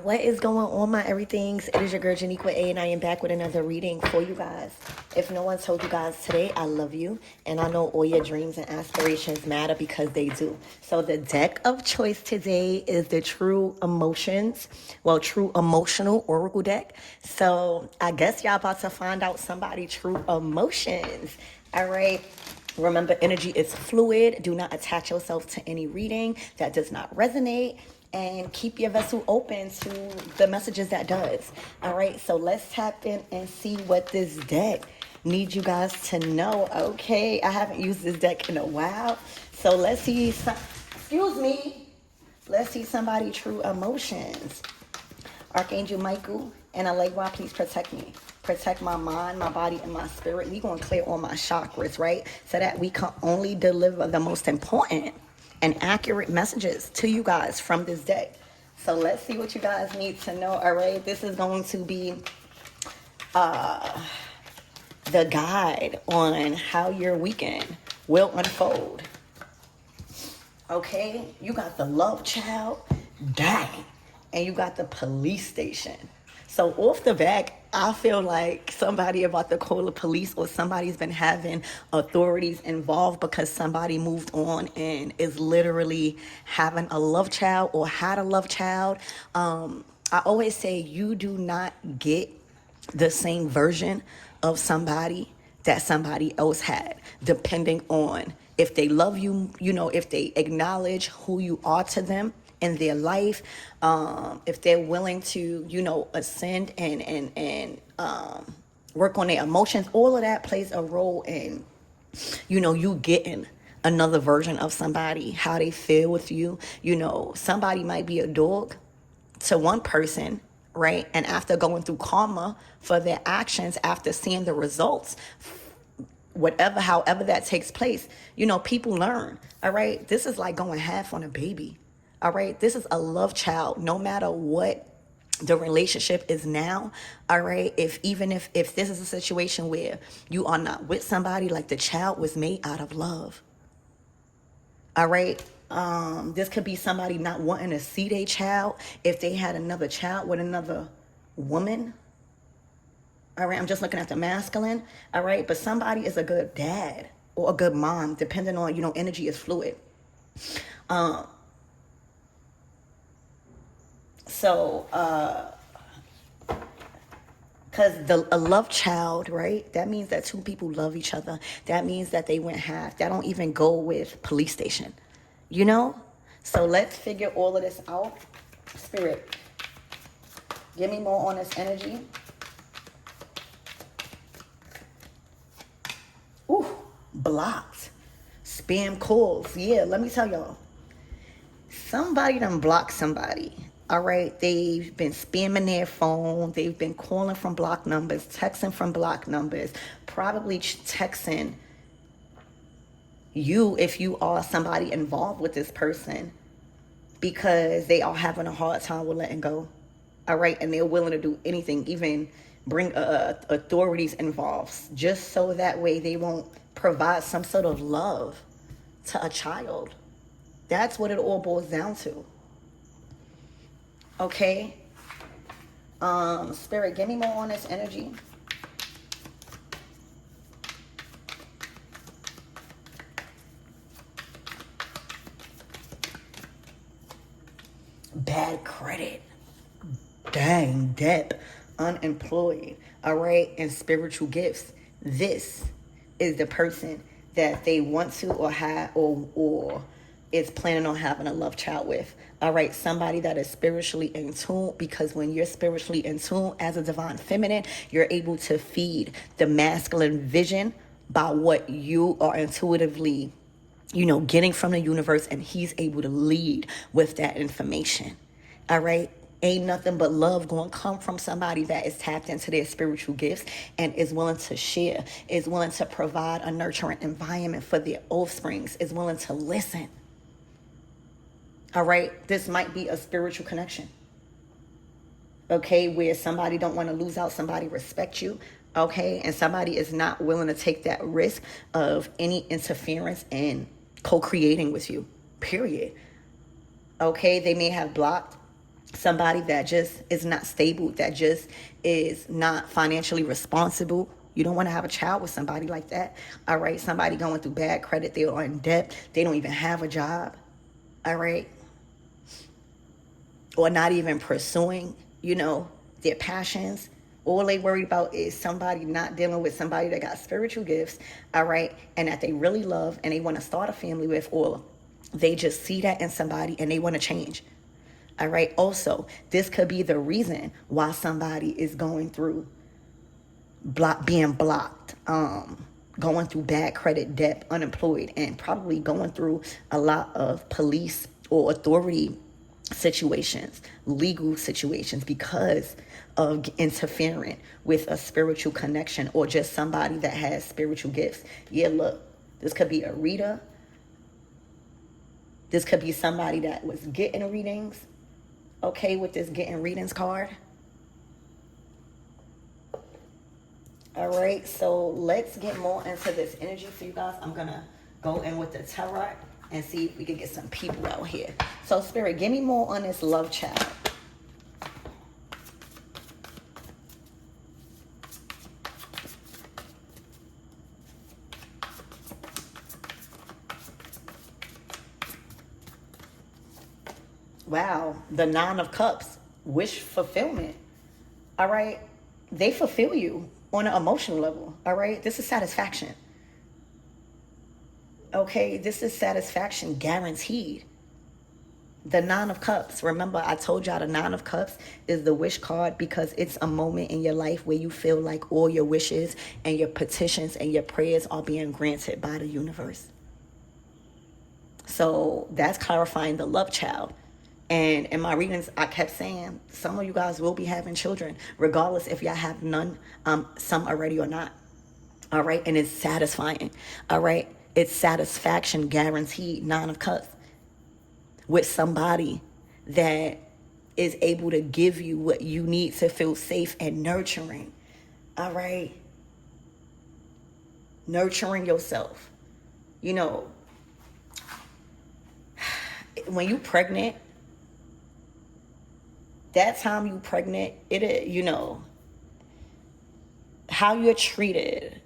What is going on, my everythings? It is your girl Janiqua A, and I am back with another reading for you guys. If no one told you guys today, I love you, and I know all your dreams and aspirations matter because they do. So the deck of choice today is the True Emotions, True Emotional Oracle deck. So I guess y'all about to find out somebody true emotions. All right. Remember, energy is fluid. Do not attach yourself to any reading that does not resonate, and keep your vessel open to the messages that does. All right, so let's tap in and see what this deck needs you guys to know. Okay, I haven't used this deck in a while, so let's see excuse me, let's see somebody true emotions. Archangel Michael and Allegra, please protect me. Protect my mind, my body, and my spirit. We're going to clear all my chakras, right? So that we can only deliver the most important and accurate messages to you guys from this deck. So let's see what you guys need to know, all right? This is going to be the guide on how your weekend will unfold. Okay? You got the love child, dang, and you got the police station. So off the back, I feel like somebody about to call the police, or somebody's been having authorities involved because somebody moved on and is literally having a love child or had a love child. I always say you do not get the same version of somebody that somebody else had, depending on if they love you, if they acknowledge who you are to them in their life, if they're willing to, ascend and work on their emotions. All of that plays a role in, you getting another version of somebody, how they feel with you. Somebody might be a dog to one person, right? And after going through karma for their actions, after seeing the results, however that takes place, people learn. All right, this is like going half on a baby. All right, this is a love child, no matter what the relationship is now. All right, if this is a situation where you are not with somebody, like the child was made out of love. All right, this could be somebody not wanting to see their child if they had another child with another woman. All right, I'm just looking at the masculine. All right, but somebody is a good dad or a good mom, depending on, energy is fluid. Because a love child, right? That means that two people love each other. That means that they went half. That don't even go with police station, So let's figure all of this out. Spirit, give me more on this energy. Ooh, blocked. Spam calls. Yeah, let me tell y'all. Somebody done blocked somebody. All right, they've been spamming their phone. They've been calling from blocked numbers, texting from blocked numbers, probably texting you if you are somebody involved with this person, because they are having a hard time with letting go. All right, and they're willing to do anything, even bring authorities involved, just so that way they won't provide some sort of love to a child. That's what it all boils down to. Okay. Spirit, give me more on this energy. Bad credit. Dang, debt. Unemployed. All right. And spiritual gifts. This is the person that they want to or have or is planning on having a love child with. All right, somebody that is spiritually in tune, because when you're spiritually in tune as a divine feminine, you're able to feed the masculine vision by what you are intuitively, getting from the universe, and he's able to lead with that information. All right. Ain't nothing but love going to come from somebody that is tapped into their spiritual gifts and is willing to share, is willing to provide a nurturing environment for their offsprings, is willing to listen. All right, this might be a spiritual connection. Okay, where somebody don't want to lose out, somebody respect you. Okay, and somebody is not willing to take that risk of any interference in co-creating with you, period. Okay, they may have blocked Somebody that just is not stable, that just is not financially responsible. You don't want to have a child with somebody like that. All right. Somebody going through bad credit. They are in debt. They don't even have a job. All right. Or not even pursuing, their passions. All they worried about is somebody not dealing with somebody that got spiritual gifts, all right, and that they really love and they want to start a family with, or they just see that in somebody and they want to change. All right. Also, this could be the reason why somebody is going through being blocked, going through bad credit, debt, unemployed, and probably going through a lot of police or authority situations, legal situations, because of interfering with a spiritual connection or just somebody that has spiritual gifts. Yeah, look, this could be a reader. This could be somebody that was getting readings, okay, with this getting readings card. All right, so let's get more into this energy for you guys. I'm going to go in with the tarot and see if we can get some people out here. So, Spirit, give me more on this love child. Wow, the Nine of Cups, wish fulfillment. All right, they fulfill you on an emotional level. All right, this is satisfaction. Okay, this is satisfaction guaranteed. The Nine of Cups. Remember, I told y'all the Nine of Cups is the wish card because it's a moment in your life where you feel like all your wishes and your petitions and your prayers are being granted by the universe. So that's clarifying the love child. And in my readings, I kept saying some of you guys will be having children, regardless if y'all have none, some already or not. All right. And it's satisfying. All right. It's satisfaction guaranteed. Nine of Cups. With somebody that is able to give you what you need to feel safe and nurturing. All right. Nurturing yourself. When you pregnant, that time you pregnant, how you're treated.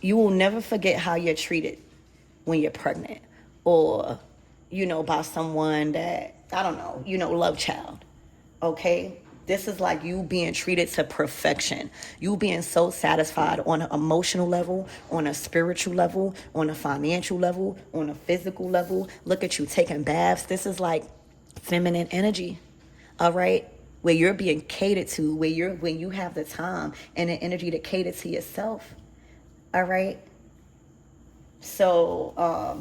You will never forget how you're treated when you're pregnant or, by someone that, I don't know, love child. Okay. This is like you being treated to perfection. You being so satisfied on an emotional level, on a spiritual level, on a financial level, on a physical level. Look at you taking baths. This is like feminine energy. All right, where you're being catered to, when you have the time and the energy to cater to yourself. All right. So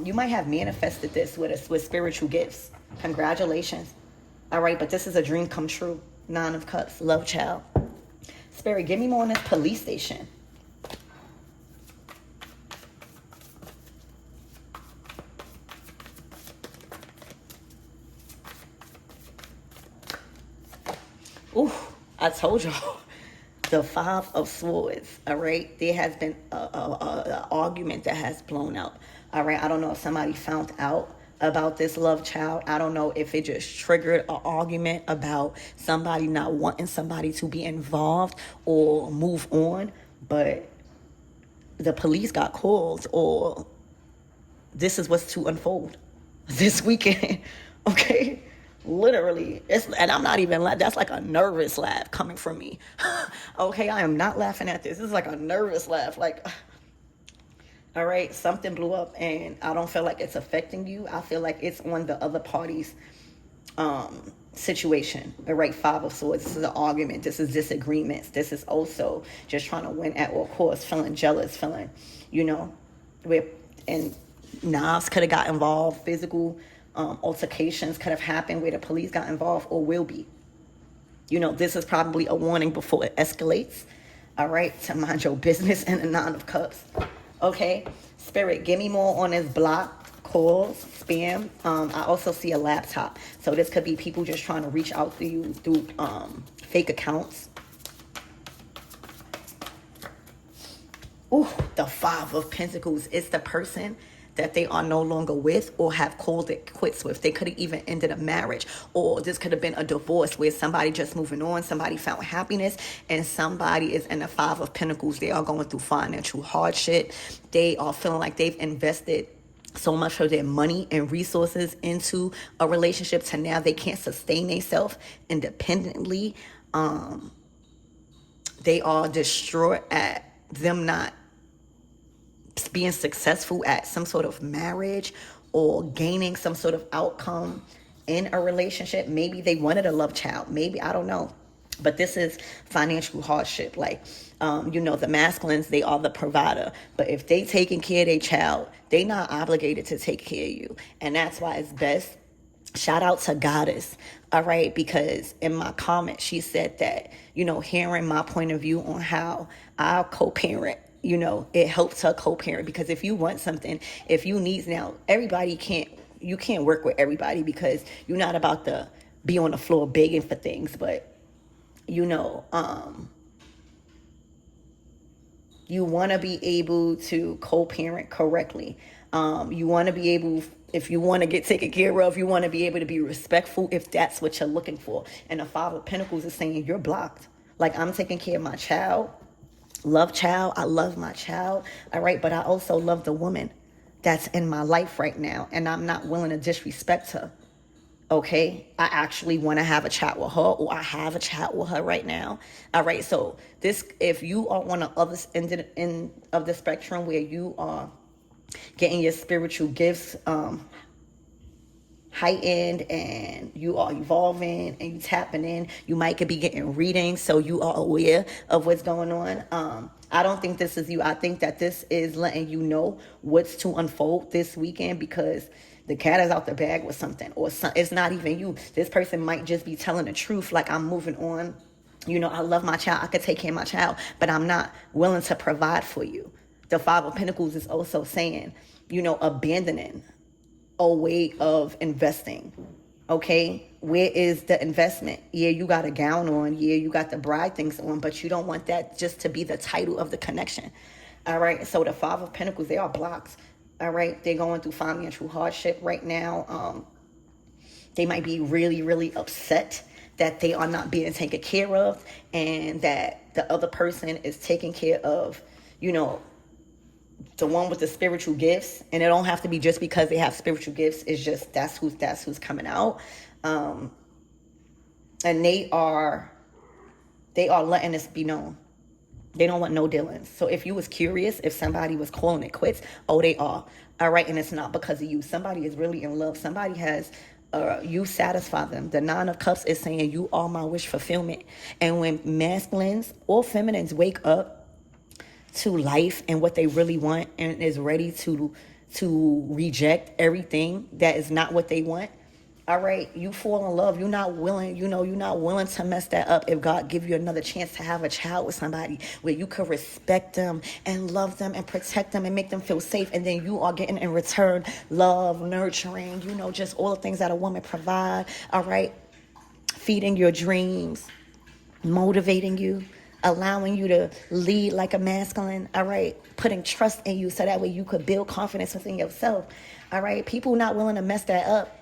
you might have manifested this with spiritual gifts. Congratulations. All right, but this is a dream come true. Nine of Cups, love child. Spirit, give me more on this police station. Ooh, I told y'all. The Five of Swords, all right? There has been an argument that has blown out, all right? I don't know if somebody found out about this love child. I don't know if it just triggered an argument about somebody not wanting somebody to be involved or move on, but the police got called, or this is what's to unfold this weekend, okay? Literally, and I'm not even laughing. That's like a nervous laugh coming from me. Okay, I am not laughing at this. This is like a nervous laugh. Like, all right, something blew up, and I don't feel like it's affecting you. I feel like it's on the other party's situation. All right, Five of Swords. This is an argument. This is disagreements. This is also just trying to win at all costs. Feeling jealous. Feeling, and knives could have got involved. Physical altercations could have happened where the police got involved or will be. This is probably a warning before it escalates. All right, to mind your business. And the Nine of Cups. Okay, Spirit, give me more on this block, calls, spam. I also see a laptop. So this could be people just trying to reach out to you through fake accounts. Ooh, the Five of Pentacles. It's the person that they are no longer with or have called it quits with. They could have even ended a marriage, or this could have been a divorce where somebody just moving on, somebody found happiness, and somebody is in the Five of Pentacles. They are going through financial hardship. They are feeling like they've invested so much of their money and resources into a relationship to now they can't sustain themselves independently. They are distraught at them not being successful at some sort of marriage or gaining some sort of outcome in a relationship. Maybe they wanted a love child. Maybe, I don't know. But this is financial hardship. Like, the masculines, they are the provider. But if they taking care of their child, they not obligated to take care of you. And that's why it's best. Shout out to Goddess, all right? Because in my comment, she said that, hearing my point of view on how I co-parent, it helps her co-parent. Because if you want something, if you need, now, you can't work with everybody because you're not about to be on the floor begging for things. But, you want to be able to co-parent correctly. You want to be able, if you want to get taken care of, you want to be able to be respectful if that's what you're looking for. And the Five of Pentacles is saying you're blocked. Like, I'm taking care of my child. I love my child. All right. But I also love the woman that's in my life right now. And I'm not willing to disrespect her. Okay, I actually want to have a chat with her, or I have a chat with her right now. All right, so if you are on the other end of the spectrum where you are getting your spiritual gifts heightened and you are evolving and you tapping in, you might could be getting readings, so you are aware of what's going on. I don't think this is you. I think that this is letting you know what's to unfold this weekend, because the cat is out the bag with something, or it's not even you. This person might just be telling the truth, like, I'm moving on. I love my child. I could take care of my child, but I'm not willing to provide for you. The Five of Pentacles is also saying, abandoning a way of investing. Okay, where is the investment? Yeah, you got a gown on. Yeah, you got the bride things on, but you don't want that just to be the title of the connection. All right, so the Five of Pentacles, they are blocked. All right, they're going through financial hardship right now. They might be really, really upset that they are not being taken care of, and that the other person is taking care of, the one with the spiritual gifts. And it don't have to be just because they have spiritual gifts. It's just that's who's coming out. And they are letting this be known. They don't want no dealings. So if you was curious if somebody was calling it quits, they are. All right, and it's not because of you. Somebody is really in love. Somebody has, you satisfy them. The Nine of Cups is saying you are my wish fulfillment. And when masculines or feminines wake up to life and what they really want, and is ready to reject everything that is not what they want, all right, you fall in love. You're not willing, you're not willing to mess that up. If God give you another chance to have a child with somebody where you could respect them and love them and protect them and make them feel safe, and then you are getting in return love, nurturing, just all the things that a woman provide, all right, feeding your dreams, motivating you, allowing you to lead like a masculine, all right, putting trust in you so that way you could build confidence within yourself, all right. People not willing to mess that up,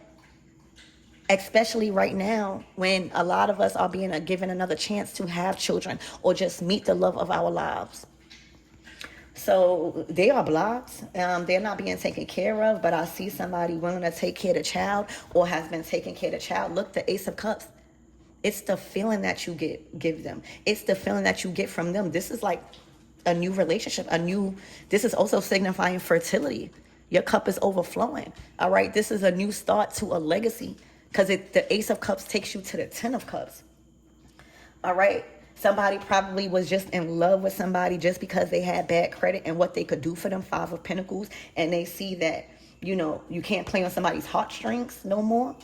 especially right now when a lot of us are being given another chance to have children or just meet the love of our lives. So they are blocked. They're not being taken care of, but I see somebody willing to take care of the child or has been taking care of the child. Look, the Ace of Cups. It's the feeling that you give them. It's the feeling that you get from them. This is like a new relationship, this is also signifying fertility. Your cup is overflowing. All right. This is a new start to a legacy, because the Ace of Cups takes you to the Ten of Cups. All right. Somebody probably was just in love with somebody just because they had bad credit and what they could do for them, Five of Pentacles. And they see that, you can't play on somebody's heartstrings no more.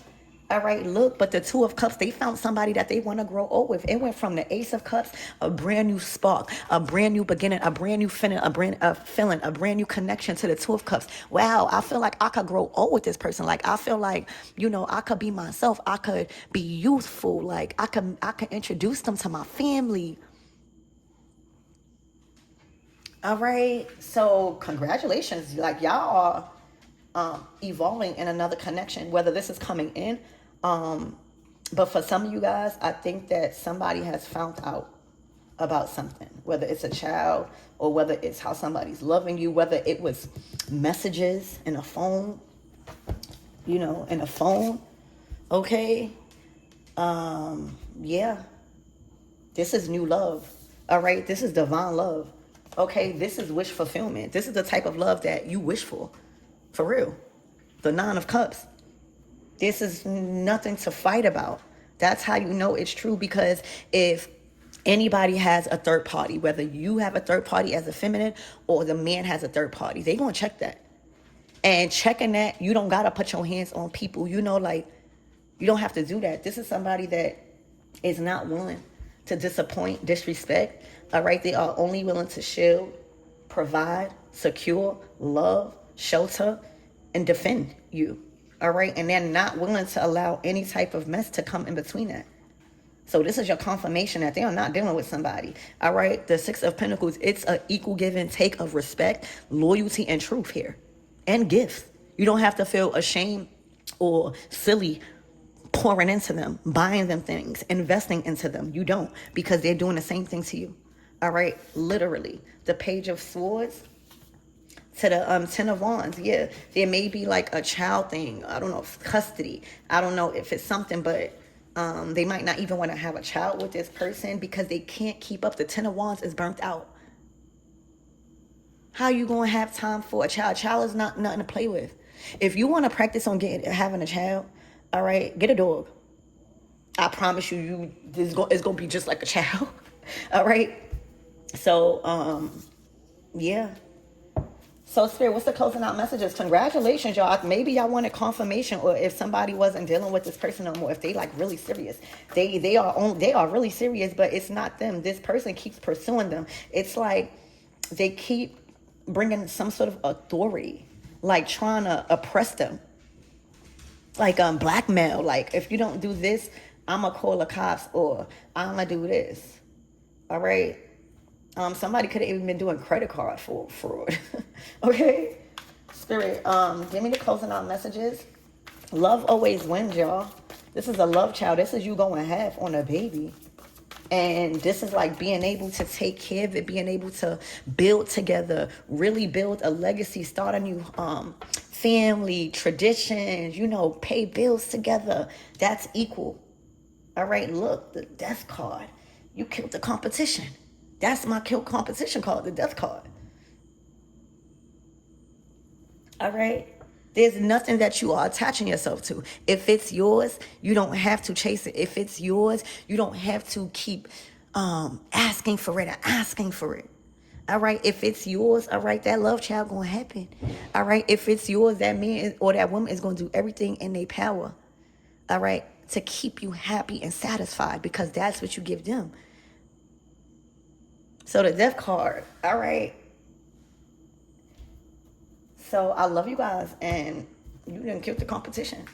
All right, look, but the Two of Cups, they found somebody that they want to grow old with. It went from the Ace of Cups, a brand new spark, a brand new beginning, a brand new feeling, a brand new connection, to the Two of Cups. Wow, I feel like I could grow old with this person. Like, I feel like, I could be myself. I could be youthful. Like, I could introduce them to my family. All right, so congratulations. Like, y'all are evolving in another connection, whether this is coming in. But for some of you guys, I think that somebody has found out about something, whether it's a child or whether it's how somebody's loving you, whether it was messages in a phone, in a phone. Okay. Yeah. This is new love. All right. This is divine love. Okay. This is wish fulfillment. This is the type of love that you wish for real. The Nine of Cups. This is nothing to fight about. That's how you know it's true, because if anybody has a third party, whether you have a third party as a feminine or the man has a third party, they gonna check that. And checking that, you don't gotta put your hands on people. You don't have to do that. This is somebody that is not willing to disappoint, disrespect. All right, they are only willing to shield, provide, secure, love, shelter, and defend you. All right, and they're not willing to allow any type of mess to come in between that. So this is your confirmation that they are not dealing with somebody. All right, the Six of Pentacles, it's an equal give and take of respect, loyalty, and truth here, and gifts. You don't have to feel ashamed or silly pouring into them, buying them things, investing into them. You don't, because they're doing the same thing to you. All right, literally. The Page of Swords to the Ten of Wands. Yeah, there may be like a child thing. I don't know if it's custody. I don't know if it's something, but they might not even want to have a child with this person because they can't keep up. The Ten of Wands is burnt out. How you going to have time for a child? Child is not nothing to play with. If you want to practice on having a child, all right, get a dog. I promise you, it's going to be just like a child. All right. So, yeah. So, Spirit, what's the closing out messages? Congratulations, y'all. Maybe y'all wanted confirmation, or if somebody wasn't dealing with this person no more, if they like really serious, they are really serious, but it's not them. This person keeps pursuing them. It's like they keep bringing some sort of authority, like trying to oppress them, like blackmail. Like, if you don't do this, I'm gonna call the cops, or I'm gonna do this. All right. Somebody could have even been doing credit card fraud. Okay. Spirit, give me the closing out messages. Love always wins, y'all. This is a love child. This is you going half on a baby. And this is like being able to take care of it, being able to build together, really build a legacy, start a new family, traditions, pay bills together. That's equal. All right, look, the death card. You killed the competition. That's my kill competition card, the death card. All right? There's nothing that you are attaching yourself to. If it's yours, you don't have to chase it. If it's yours, you don't have to keep asking for it or asking for it. All right? If it's yours, all right, that love child going to happen. All right? If it's yours, that man or that woman is going to do everything in their power, all right, to keep you happy and satisfied, because that's what you give them. So the death card, all right. So I love you guys, and you didn't kill the competition.